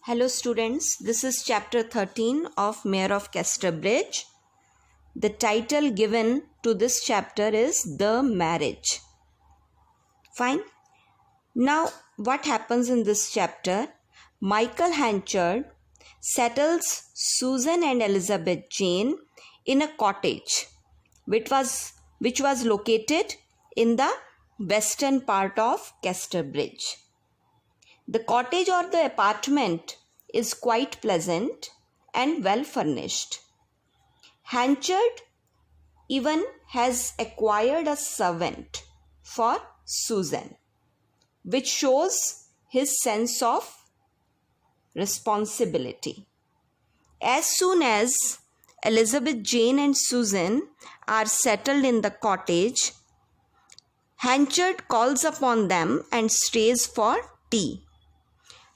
Hello students, this is chapter 13 of Mayor of Casterbridge. The title given to this chapter is The Marriage. Fine. Now what happens in this chapter? Michael Hanchard settles Susan and Elizabeth Jane in a cottage which was located in the western part of Casterbridge. The cottage or the apartment is quite pleasant and well furnished. Hanchard even has acquired a servant for Susan, which shows his sense of responsibility. As soon as Elizabeth Jane and Susan are settled in the cottage, Hanchard calls upon them and stays for tea.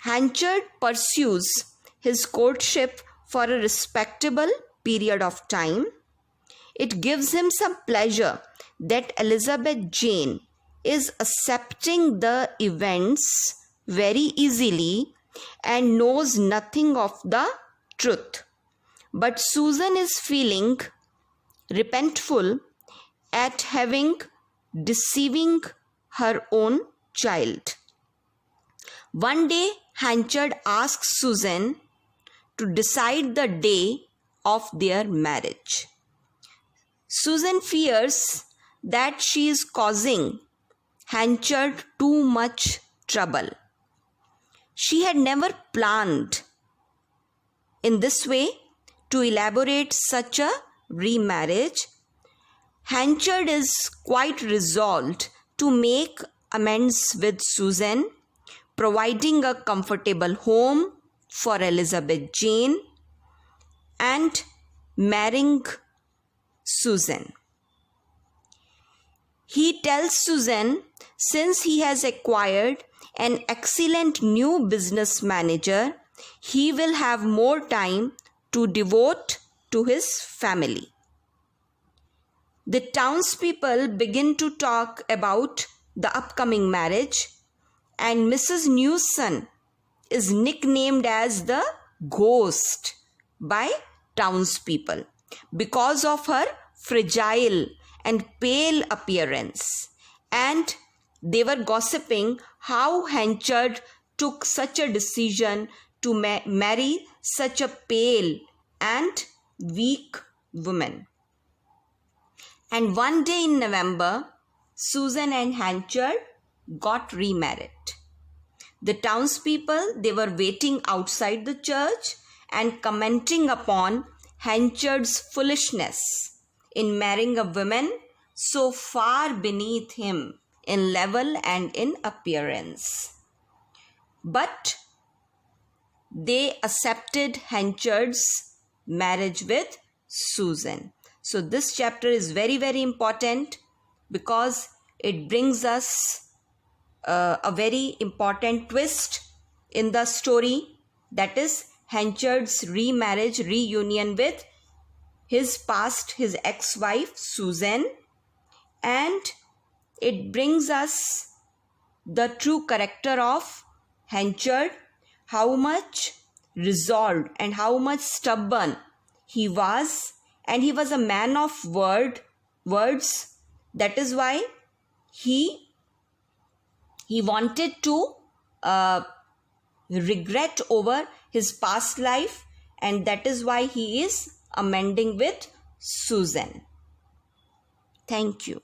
Hanchard pursues his courtship for a respectable period of time. It gives him some pleasure that Elizabeth Jane is accepting the events very easily and knows nothing of the truth. But Susan is feeling repentful at having deceiving her own child. One day, Hanchard asks Susan to decide the day of their marriage. Susan fears that she is causing Hanchard too much trouble. She had never planned in this way to elaborate such a remarriage. Hanchard is quite resolved to make amends with Susan, providing a comfortable home for Elizabeth Jane and marrying Susan. He tells Susan since he has acquired an excellent new business manager, he will have more time to devote to his family. The townspeople begin to talk about the upcoming marriage, and Mrs. Newson is nicknamed as the ghost by townspeople because of her fragile and pale appearance. And they were gossiping how Hanchard took such a decision to marry such a pale and weak woman. And one day in November, Susan and Hanchard got remarried. The townspeople, they were waiting outside the church and commenting upon Hanchard's foolishness in marrying a woman so far beneath him in level and in appearance. But they accepted Hanchard's marriage with Susan. So this chapter is very, very important because it brings us a very important twist in the story, that is Hanchard's reunion with his ex-wife Susan, and it brings us the true character of Hanchard, how much resolved and how much stubborn he was, and he was a man of words. That is why he wanted to regret over his past life, and that is why he is amending with Susan. Thank you.